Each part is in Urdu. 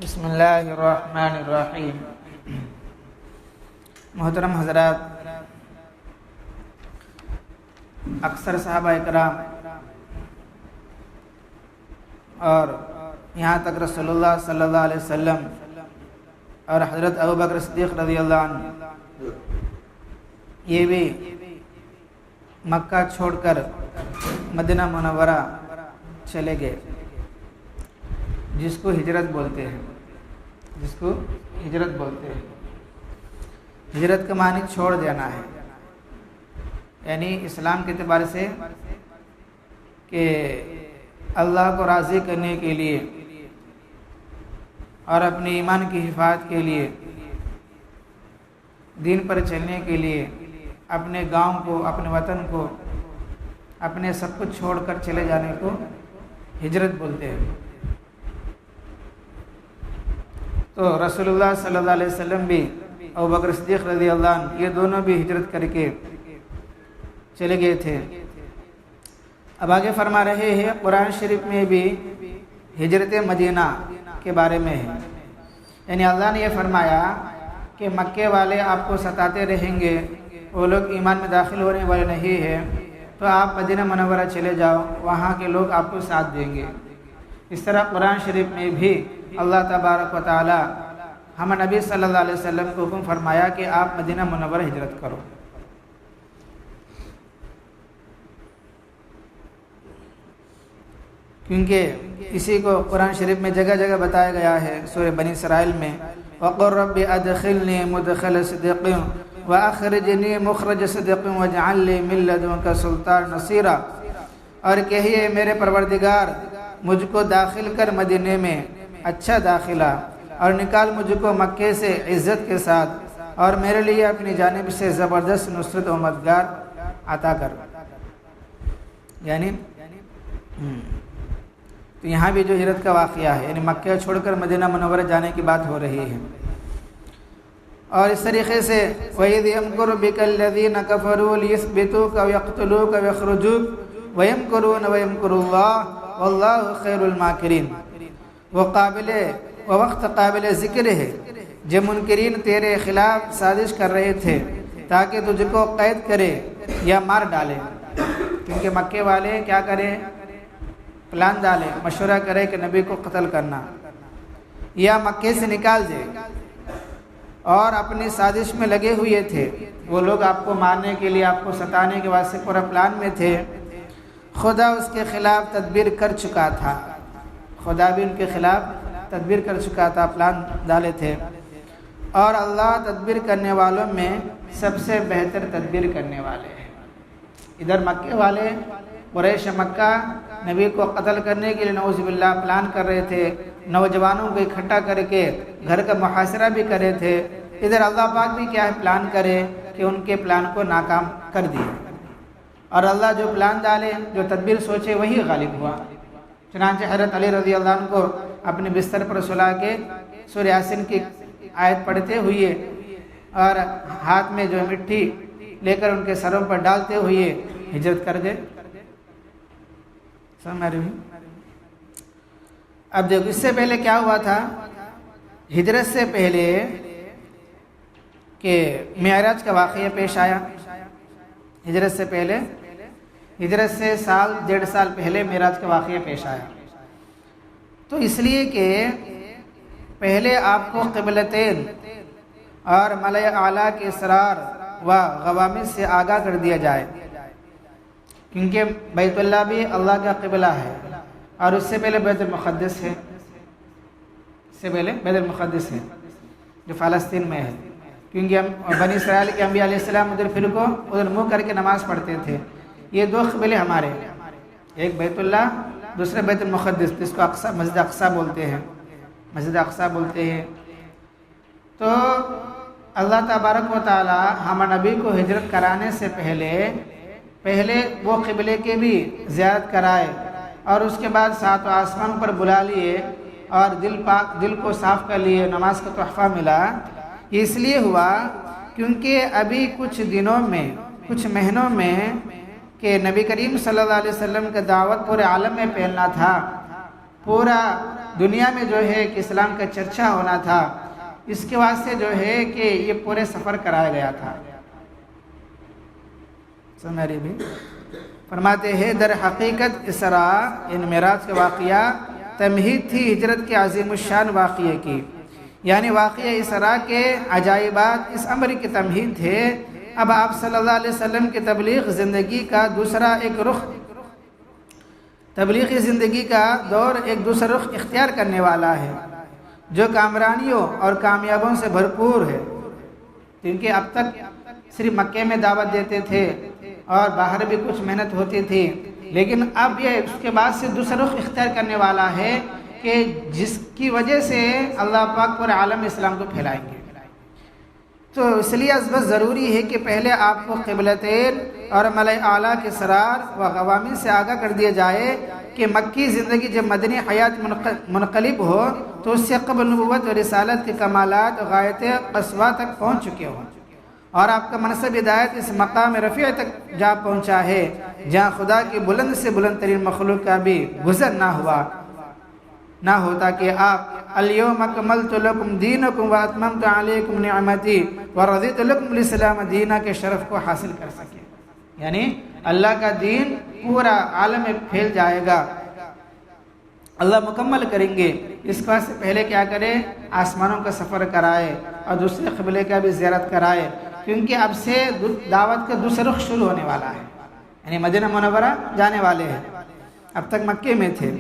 بسم اللہ الرحمن الرحیم۔ محترم حضرات، اکثر صحابہ کرام اور یہاں تک رسول اللہ صلی اللہ علیہ وسلم اور حضرت ابوبکر صدیق رضی اللہ عنہ یہ بھی مکہ چھوڑ کر مدینہ منورہ چلے گئے، جس کو ہجرت بولتے ہیں۔ ہجرت کا معنی چھوڑ دینا ہے، یعنی اسلام کے اعتبار سے کہ اللہ کو راضی کرنے کے لیے اور اپنے ایمان کی حفاظت کے لیے، دین پر چلنے کے لیے اپنے گاؤں کو، اپنے وطن کو، اپنے سب کچھ چھوڑ کر چلے جانے کو ہجرت بولتے ہیں۔ تو رسول اللہ صلی اللہ علیہ وسلم بھی، ابوبکر صدیق رضی اللہ عنہ، یہ دونوں بھی ہجرت کر کے چلے گئے تھے۔ اب آگے فرما رہے ہیں، قرآن شریف میں بھی ہجرت مدینہ کے بارے میں ہے، یعنی اللہ نے یہ فرمایا کہ مکے والے آپ کو ستاتے رہیں گے، وہ لوگ ایمان میں داخل ہونے والے نہیں ہیں، تو آپ مدینہ منورہ چلے جاؤ، وہاں کے لوگ آپ کو ساتھ دیں گے۔ اس طرح قرآن شریف میں بھی اللہ تبارک و تعالی ہم نبی صلی اللہ علیہ وسلم کو حکم فرمایا کہ آپ مدینہ منورہ ہجرت کرو۔ کیونکہ اسی کو قرآن شریف میں جگہ جگہ بتایا گیا ہے، سورہ بنی اسرائیل میں وَقُلْ رَبِّ أَدْخِلْنِي مُدْخَلَ صِدْقٍ وَأَخْرِجْنِي مُخْرَجَ صِدْقٍ وَاجْعَلْ لِي مِن لَّدُنكَ سُلْطَانًا نَصِيرًا، اور کہیے میرے پروردگار مجھ کو داخل کر مدینے میں اچھا داخلہ، اور نکال مجھ کو مکے سے عزت کے ساتھ، اور میرے لیے اپنی جانب سے زبردست نصرت و مددگار عطا کر۔ یعنی تو یہاں بھی جو ہجرت کا واقعہ ہے، یعنی مکہ چھوڑ کر مدینہ منورہ جانے کی بات ہو رہی ہے۔ اور اس طریقے سے وَإِذْ يَمْكُرُ بِكَ الَّذِينَ كَفَرُوا لِيُثْبِتُوكَ وَيَقْتُلُوكَ وَيَخْرُجُوكَ وَيَمْكُرُونَ وَيَمْكُرُ اللَّهُ وَاللَّهُ خَيْرُ الْمَاكِرِينَ۔ وہ وقت قابل ذکر ہے جب منکرین تیرے خلاف سازش کر رہے تھے تاکہ تجھ کو قید کرے یا مار ڈالے، کیونکہ مکے والے کیا کریں، پلان ڈالے، مشورہ کرے کہ نبی کو قتل کرنا یا مکے سے نکال دے، اور اپنی سازش میں لگے ہوئے تھے۔ وہ لوگ آپ کو مارنے کے لیے، آپ کو ستانے کے واسطے پورا پلان میں تھے۔ خدا اس کے خلاف تدبیر کر چکا تھا، خدا بھی ان کے خلاف تدبیر کر چکا تھا، پلان ڈالے تھے، اور اللہ تدبیر کرنے والوں میں سب سے بہتر تدبیر کرنے والے ہیں۔ ادھر مکے والے قریش مکہ نبی کو قتل کرنے کے لیے نعوذ باللہ پلان کر رہے تھے، نوجوانوں کو اکٹھا کر کے گھر کا محاصرہ بھی کر رہے تھے۔ ادھر اللہ پاک بھی کیا ہے، پلان کرے کہ ان کے پلان کو ناکام کر دیا، اور اللہ جو پلان ڈالے، جو تدبیر سوچے، وہی غالب ہوا۔ چنانچہ حضرت علی رضی اللہ عنہ کو اپنے بستر پر سلا کے سورہ یاسین کی آیت پڑھتے ہوئے اور ہاتھ میں جو مٹی لے کر ان کے سروں پر ڈالتے ہوئے ہجرت کر گئے۔ سمجھ رہی؟ اب دیکھو، اس سے پہلے کیا ہوا تھا، ہجرت سے پہلے کہ معراج کا واقعہ پیش آیا۔ ہجرت سے پہلے، ہجرت سے سال ڈیڑھ سال پہلے معراج کا واقعہ پیش آیا۔ تو اس لیے کہ پہلے آپ کو قبلتین اور ملأ اعلیٰ کے اسرار و غوامض سے آگاہ کر دیا جائے، کیونکہ بیت اللہ بھی اللہ کا قبلہ ہے، اور اس سے پہلے بیت المقدس ہے، اس سے پہلے بیت المقدس ہے جو فلسطین میں ہے، کیونکہ ہم بنی اسرائیل کے انبیاء علیہ السلام ادھر فرقو ادھر منہ کر کے نماز پڑھتے تھے۔ یہ دو قبلے ہمارے، ایک بیت اللہ، دوسرے بیت المقدس، جس کو اقصی، مسجد اقصی بولتے ہیں، مسجد اقصی بولتے ہیں۔ تو اللہ تبارک و تعالی ہم نبی کو ہجرت کرانے سے پہلے وہ قبلے کے بھی زیارت کرائے، اور اس کے بعد ساتوں آسمان پر بلا لیے اور دل کو صاف کر لیے، نماز کا تحفہ ملا۔ یہ اس لیے ہوا کیونکہ ابھی کچھ دنوں میں، کچھ مہینوں میں کہ نبی کریم صلی اللہ علیہ وسلم کا دعوت پورے عالم میں پھیلنا تھا، پورا دنیا میں جو ہے کہ اسلام کا چرچا ہونا تھا، اس کے واسطے جو ہے کہ یہ پورے سفر کرایا گیا تھا۔ سمجھ بھی فرماتے ہیں در حقیقت اسراء ان معراج کا واقعہ تمہید تھی ہجرت کے عظیم الشان واقعے کی، یعنی واقعہ اسراء کے عجائبات اس امر کی تمہید تھے۔ اب آپ صلی اللہ علیہ وسلم کی تبلیغ زندگی کا دوسرا ایک رخ، تبلیغی زندگی کا دور ایک دوسرا رخ اختیار کرنے والا ہے جو کامرانیوں اور کامیابوں سے بھرپور ہے، کیونکہ اب تک صرف مکے میں دعوت دیتے تھے اور باہر بھی کچھ محنت ہوتی تھی، لیکن اب یہ اس کے بعد سے دوسرا رخ اختیار کرنے والا ہے کہ جس کی وجہ سے اللہ پاک پورے عالم اسلام کو پھیلائیں گے۔ تو اس لیے بس ضروری ہے کہ پہلے آپ کو قبلتین اور ملأ اعلیٰ کے سرار و غوامین سے آگاہ کر دیا جائے کہ مکی زندگی جب مدنی حیات منقلب ہو تو اس سے قبل نبوت و رسالت کے کمالات و غایت قصوہ تک پہنچ چکے ہوں، اور آپ کا منصب ہدایت اس مقام رفیع تک جا پہنچا ہے جہاں خدا کی بلند سے بلند ترین مخلوق کا بھی گزر نہ ہوتا کہ آپ الیوم اکملت لکم دینکم واتممت علیکم نعمتی ورضیت لکم الاسلام دینا کے شرف کو حاصل کر سکیں، یعنی اللہ کا دین پورا عالم میں پھیل جائے گا، اللہ مکمل کریں گے۔ اس کے سے پہلے کیا کرے؟ آسمانوں کا سفر کرائے اور دوسرے قبلے کا بھی زیارت کرائے، کیونکہ اب سے دعوت کا دوسرا رخ شروع ہونے والا ہے، یعنی مدینہ منورہ جانے والے ہیں، اب تک مکے میں تھے۔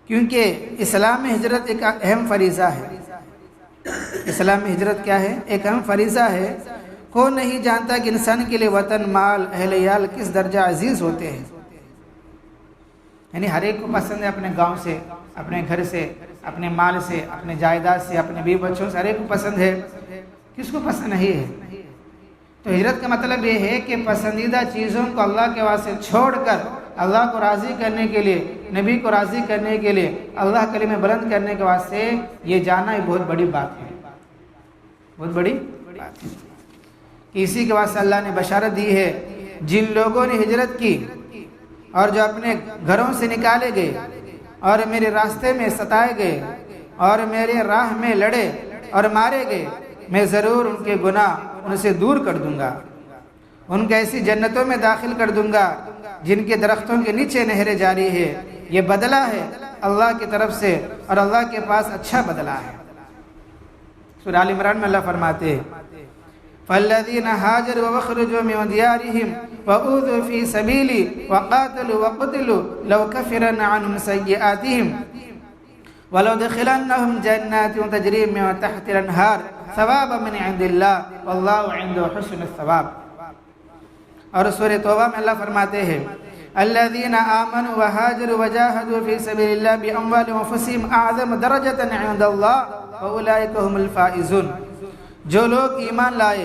کیونکہ اسلام میں ہجرت ایک اہم فریضہ ہے، اسلام میں ہجرت کیا ہے؟ ایک اہم فریضہ ہے۔ کون نہیں جانتا کہ انسان کے لیے وطن، مال، اہل عیال کس درجہ عزیز ہوتے ہیں، یعنی ہر ایک کو پسند ہے اپنے گاؤں سے، اپنے گھر سے، اپنے مال سے، اپنے جائیداد سے، اپنے بیوی بچوں سے، ہر ایک کو پسند ہے، کس کو پسند نہیں ہے؟ تو ہجرت کا مطلب یہ ہے کہ پسندیدہ چیزوں کو اللہ کے واسطے چھوڑ کر اللہ کو راضی کرنے کے لیے، نبی کو راضی کرنے کے لیے، اللہ کلمہ بلند کرنے کے واسطے یہ جانا ایک بہت بڑی بات ہے، بہت بڑی بات ہے کہ اسی کے واسطے اللہ نے بشارت دی ہے جن لوگوں نے ہجرت کی اور جو اپنے گھروں سے نکالے گئے اور میرے راستے میں ستائے گئے اور میرے راہ میں لڑے اور مارے گئے، میں ضرور ان کے گناہ ان سے دور کر دوں گا، ان کو ایسی جنتوں میں داخل کر دوں گا جن کے درختوں کے نیچے نہریں جاری ہے۔ یہ بدلہ ہے اللہ کی طرف سے اور اللہ کے پاس اچھا بدلہ ہے۔ سورہ آل عمران میں اللہ فرماتے ہیں فَالَّذِينَ هَاجَرُوا وَأَخْرَجُوا مِنْ دِيَارِهِمْ وَأُوذُوا فِي سَبِيلِي وَقَاتَلُوا وَقُتِلُوا لَأُكَفِّرَنَّ عَنْهُمْ سَيِّئَاتِهِمْ وَلَأُدْخِلَنَّهُمْ جَنَّاتٍ تَجْرِي مِنْ تَحْتِهَا الْأَنْهَارُ ثَوَابًا مِنْ عِنْدِ اللَّهِ وَاللَّهُ عِنْدَهُ حُسْنُ الثَّوَابِ۔ اور سورہ توبہ میں اللہ فرماتے ہیں الَّذِينَ آمَنُوا وَهَاجَرُوا وَجَاهَدُوا فِي سَبِيلِ اللَّهِ بِأَمْوَالِهِمْ وَأَنفُسِهِمْ أَعْظَمُ دَرَجَةً عِنْدَ اللَّهِ وَأُولَئِكَ هُمُ الْفَائِزُونَ۔ جو لوگ ایمان لائے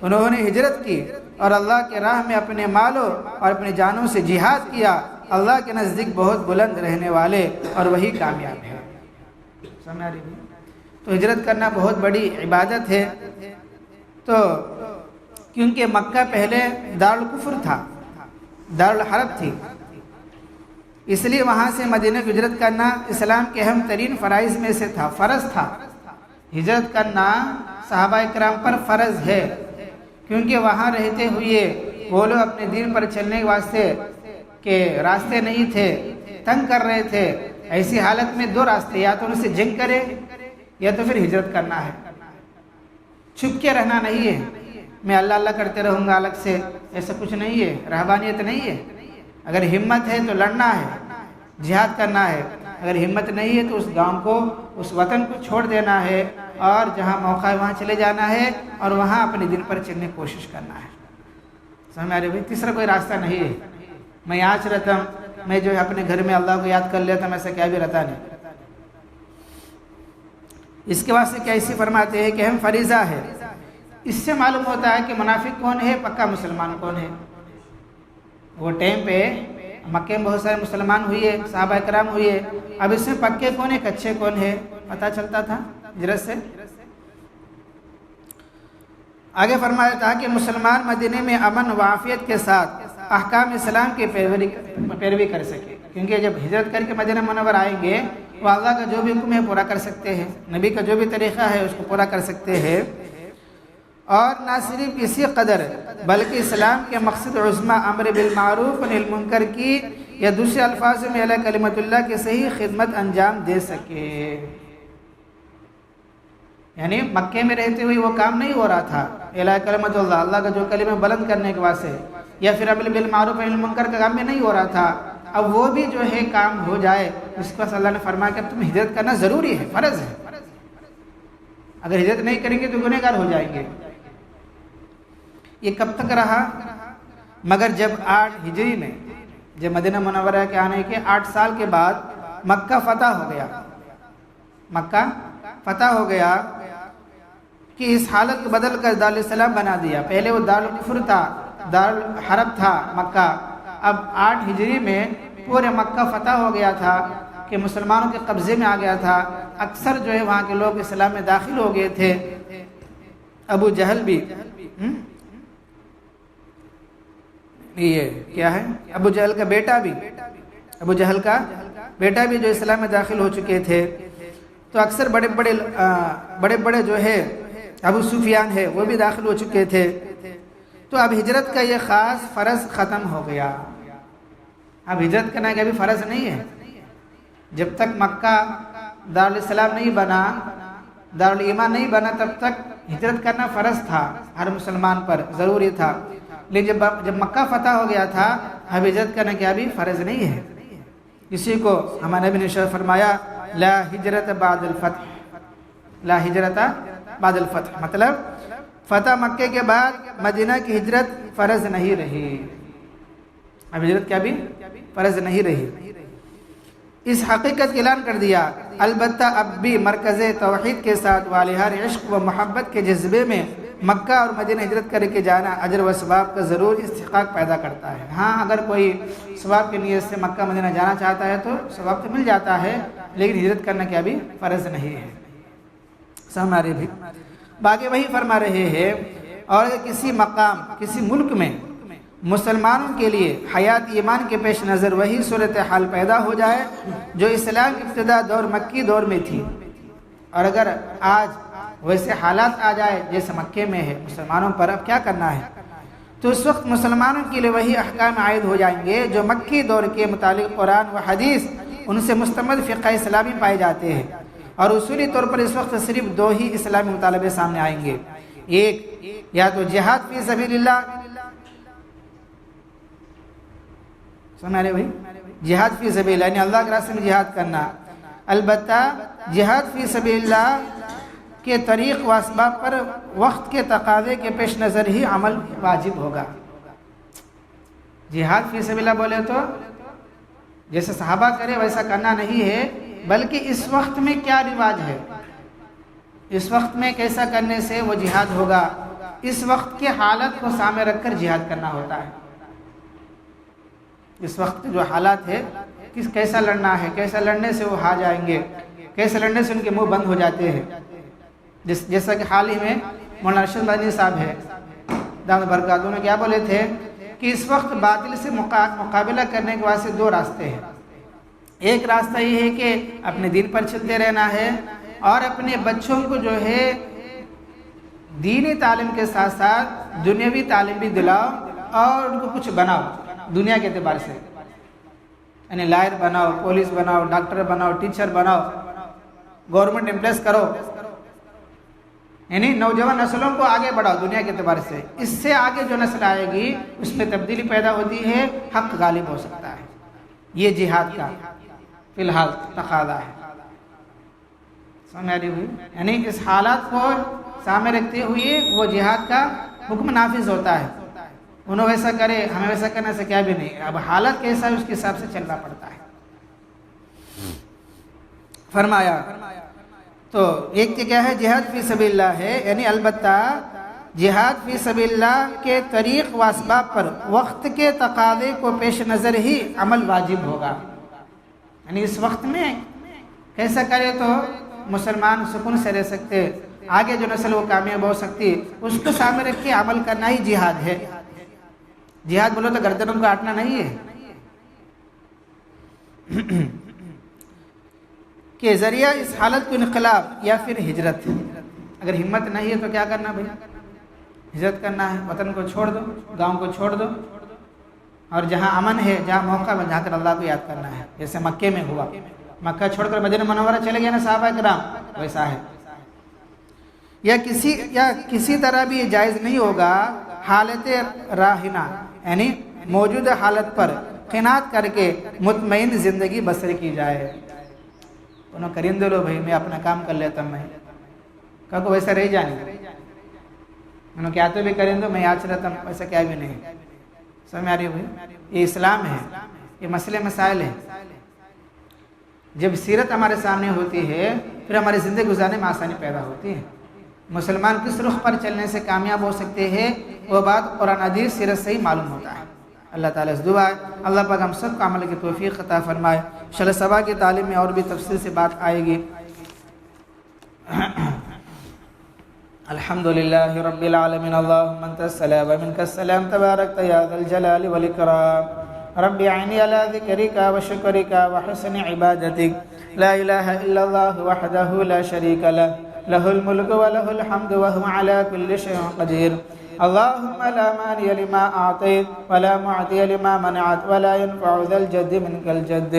انہوں نے ہجرت کی اور اللہ کے راہ میں اپنے مالوں اور اپنے جانوں سے جہاد کیا، اللہ کے نزدیک بہت بلند رہنے والے اور وہی کامیاب ہے۔ سمجھ رہی؟ تو ہجرت کرنا بہت بڑی عبادت ہے، تو کیونکہ مکہ پہلے دارالکفر تھا، دارالحرب تھی، اس لیے وہاں سے مدینہ کی ہجرت کرنا اسلام کے اہم ترین فرائض میں سے تھا، فرض تھا۔ ہجرت کرنا صحابہ کرام پر فرض ہے، کیونکہ وہاں رہتے ہوئے وہ لوگ اپنے دین پر چلنے کے واسطے کہ راستے نہیں تھے، تنگ کر رہے تھے، ایسی حالت میں دو راستے، یا تو ان سے جنگ کرے یا تو پھر ہجرت کرنا ہے، چھپ کے رہنا نہیں ہے، میں اللہ اللہ کرتے رہوں گا الگ سے، ایسا کچھ نہیں ہے، رہبانیت نہیں ہے۔ اگر ہمت ہے تو لڑنا ہے، جہاد کرنا ہے، اگر ہمت نہیں ہے تو اس گاؤں کو، اس وطن کو چھوڑ دینا ہے اور جہاں موقع ہے وہاں چلے جانا ہے اور وہاں اپنے دن پر چلنے کی کوشش کرنا ہے۔ سمجھ آ رہی بھائی؟ تیسرا کوئی راستہ نہیں ہے میں آج رہتا ہوں، میں جو ہے اپنے گھر میں اللہ کو یاد کر لیتا ہوں، ایسا کیا بھی رہتا نہیں۔ اس کے واسطے کیا اسی فرماتے ہیں کہ اہم فریضہ ہے۔ اس سے معلوم ہوتا ہے کہ منافق کون ہے، پکا مسلمان کون ہے۔ وہ ٹائم پہ مکے میں بہت سارے مسلمان ہوئے، صحابہ کرام ہوئے، اب اس میں پکے کون ہے، کچے کون ہے، پتہ چلتا تھا ہجرت سے۔ آگے فرمایا تھا کہ مسلمان مدینے میں امن و عافیت کے ساتھ احکام اسلام کی پیروی کر سکے۔ کیونکہ جب ہجرت کر کے مدینہ منور آئیں گے وہ اللہ کا جو بھی حکم ہے پورا کر سکتے ہیں، نبی کا جو بھی طریقہ ہے اس کو پورا کر سکتے ہیں۔ اور نہ صرف اسی قدر بلکہ اسلام کے مقصد عظمیٰ امر بالمعروف و نہی عن المنکر کی یا دوسرے الفاظ میں اعلیٰ کلمت اللہ کی صحیح خدمت انجام دے سکے۔ یعنی مکے میں رہتے ہوئے وہ کام نہیں ہو رہا تھا، اعلیٰ کلمت اللہ، اللہ کا جو کلمہ بلند کرنے کے واسطے، یا پھر امر بالمعروف و نہی عن المنکر کا کام میں نہیں ہو رہا تھا، اب وہ بھی جو ہے کام ہو جائے۔ اس کے بعد اللہ نے فرمایا کہ تم ہجرت کرنا ضروری ہے، فرض ہے، اگر ہجرت نہیں کریں گے تو گنہگار ہو جائیں گے۔ یہ کب تک رہا؟ مگر جب 8 ہجری میں، جب مدینہ منورہ کے آنے کے 8 سال کے بعد مکہ فتح ہو گیا، مکہ فتح ہو گیا کہ اس حالت کو بدل کر دارالسلام بنا دیا۔ پہلے وہ دارالکفر تھا، دارالحرب تھا مکہ، اب 8 ہجری میں پورے مکہ فتح ہو گیا تھا کہ مسلمانوں کے قبضے میں آ گیا تھا۔ اکثر جو ہے وہاں کے لوگ اسلام میں داخل ہو گئے تھے۔ ابو جہل بھی، یہ کیا ہے، ابو جہل کا بیٹا بھی، ابو جہل کا بیٹا بھی جو اسلام میں داخل ہو چکے تھے۔ تو اکثر بڑے بڑے جو ہے ابو سفیان ہے وہ بھی داخل ہو چکے تھے۔ تو اب ہجرت کا یہ خاص فرض ختم ہو گیا، اب ہجرت کرنا کہ ابھی فرض نہیں ہے۔ جب تک مکہ دارالاسلام نہیں بنا، دارالایمان نہیں بنا، تب تک ہجرت کرنا فرض تھا، ہر مسلمان پر ضروری تھا۔ لیکن جب مکہ فتح ہو گیا تھا، اب ہجرت کرنا کیا ابھی فرض نہیں ہے۔ اسی کو ہمارے نبی نے فرمایا لا ہجرت بعد الفتح، لا ہجرت بعد الفتح، مطلب فتح مکے کے بعد مدینہ کی ہجرت فرض نہیں رہی، اب ہجرت کیا بھی فرض نہیں رہی۔ اس حقیقت کا اعلان کر دیا۔ البتہ اب بھی مرکز توحید کے ساتھ والہار عشق و محبت کے جذبے میں مکہ اور مدینہ ہجرت کر کے جانا اجر و ثواب کا ضرور استحقاق پیدا کرتا ہے۔ ہاں اگر کوئی ثواب کی نیت سے مکہ مدینہ جانا چاہتا ہے تو ثواب تو مل جاتا ہے، لیکن ہجرت کرنا کیا بھی فرض نہیں ہے۔ ہمارے بھی باقی وہی فرما رہے ہیں۔ اور کسی مقام، کسی ملک میں مسلمانوں کے لیے حیات ایمان کے پیش نظر وہی صورتحال پیدا ہو جائے جو اسلام کی ابتدا دور مکی دور میں تھی، اور اگر آج ویسے حالات آ جائے جیسے مکے میں ہے مسلمانوں پر، اب کیا کرنا ہے؟ تو اس وقت مسلمانوں کے لیے وہی احکام عائد ہو جائیں گے جو مکی دور کے متعلق قرآن و حدیث ان سے مستمد فقہ اسلامی پائے جاتے ہیں۔ اور اصولی طور پر اس وقت صرف 2 ہی اسلامی مطالبے سامنے آئیں گے، ایک یا تو جہاد فی سبیل اللہ، سمجھ رہے بھائی، جہاد فی سبیل اللہ یعنی اللہ کے راستے میں جہاد کرنا۔ البتہ جہاد فی سبیل اللہ کے طریق و اسباب پر وقت کے تقاضے کے پیش نظر ہی عمل واجب ہوگا۔ جہاد فی سبیل اللہ بولے تو جیسے صحابہ کرے ویسا کرنا نہیں ہے، بلکہ اس وقت میں کیا رواج ہے، اس وقت میں کیسا کرنے سے وہ جہاد ہوگا، اس وقت کے حالت کو سامنے رکھ کر جہاد کرنا ہوتا ہے۔ اس وقت جو حالات ہے کیسا لڑنا ہے، کیسا لڑنے سے وہ ہار جائیں گے، کیسے لڑنے سے ان کے منہ بند ہو جاتے ہیں۔ جیسا کہ حال ہی میں مولانا ارشد مدنی صاحب ہے دامت برکاتہ نے کیا بولے تھے کہ اس وقت باطل سے مقابلہ کرنے کے واسطے 2 راستے ہیں۔ ایک راستہ یہ ہے کہ اپنے دین پر چلتے رہنا ہے اور اپنے بچوں کو جو ہے دینی تعلیم کے ساتھ ساتھ دنیاوی تعلیم بھی دلاؤ اور ان کو کچھ بناؤ دنیا کے اعتبار سے، یعنی لائر بناؤ، پولیس بناؤ، ڈاکٹر بناؤ، ٹیچر بناؤ، گورنمنٹ امپلیس کرو، یعنی نوجوان نسلوں کو آگے بڑھاؤ دنیا کے اعتبار سے۔ اس سے آگے جو نسل آئے گی اس میں تبدیلی پیدا ہوتی ہے، حق غالب ہو سکتا ہے۔ یہ جہاد کا فی الحال تقاضا ہے، سمجھ آ رہی ہوئی؟ یعنی اس حالات کو سامنے رکھتے ہوئے وہ جہاد کا حکم نافذ ہوتا ہے۔ انہوں ویسا کرے ہمیں ویسا کرنے سے کیا بھی نہیں، اب حالت کیسا ہے اس کے حساب سے چلنا پڑتا ہے۔ فرمایا تو ایک کیا ہے جہاد فی سبیل اللہ ہے، یعنی البتہ جہاد فی سبیل اللہ کے طریق و اسباب پر وقت کے تقاضے کو پیش نظر ہی عمل واجب ہوگا، یعنی اس وقت میں کیسا کرے تو مسلمان سکون سے رہ سکتے، آگے جو نسل وہ کامیاب ہو سکتی، اس کو سامنے رکھ کے عمل کرنا ہی جہاد ہے۔ جہاد بولو تو گردنوں کو کاٹنا نہیں ہے، کہ ذریعہ اس حالت کو انقلاب یا پھر ہجرت. اگر ہمت نہیں ہے تو کیا کرنا بھائی؟ ہجرت کرنا ہے، وطن کو چھوڑ دو، گاؤں کو چھوڑ دو، اور جہاں امن ہے، جہاں موقع ہے، جہاں کر اللہ کو یاد کرنا ہے. جیسے مکے میں ہوا، مکہ چھوڑ کر مدینہ منورہ چلے گئے نا صحابہ کرام، ویسا ہے. یا کسی طرح بھی یہ جائز نہیں ہوگا حالت راہنہ یعنی موجودہ حالت پر قناعت کر کے مطمئن زندگی بسر کی جائے. انہوں کرین دو لو بھائی، میں اپنا کام کر لیتا ہوں، میں کہا کو ویسا رہ جانے، انہوں کیا تو بھی کرین دو، میں آج رہتا ہوں، ویسا کیا بھی نہیں. سمجھ میں آ رہی ہے بھائی؟ یہ اسلام ہے، یہ مسئلے مسائل ہیں. جب سیرت ہمارے سامنے ہوتی ہے پھر ہماری زندگی گزارنے میں آسانی پیدا ہوتی ہے. مسلمان کس رخ پر چلنے سے کامیاب ہو سکتے ہیں وہ بات قرآن حدیث سیرت سے ہی معلوم ہوتا ہے. اللہ تعالیٰ اس دعا ہے اللہ پاک ہم سب کو عمل کی توفیق عطا فرمائے. شرح صبا کی تعلیم میں اور بھی تفصیل سے بات آئے گی. الحمدللہ رب العالمین اللہم انت السلام و منک السلام تبارکت یا ذا الجلال والاکرام. رب اعنی علی ذکرک و شکرک و حسن عبادتک لا الہ الا اللہ وحدہ لا شریک لہ لہ الملک و لہ الحمد وہو علی کل شیء قدیر. اللہم لا مانع لما اعطیت ولا معطی لما منعت ولا ينفع ذا الجد منک الجد.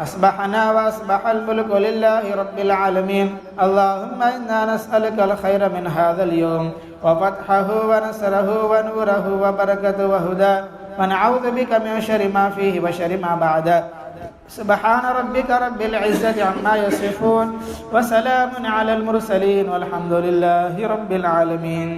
اصبحنا واصبح الملك لله رب العالمين. اللهم انا نسألك الخير من هذا اليوم وفتحه ونصره ونوره وبركته وهداه ونعوذ بك من شر ما فيه وشر ما بعده. سبحان ربك رب العزة عما يصفون وسلام على المرسلين والحمد لله رب العالمين.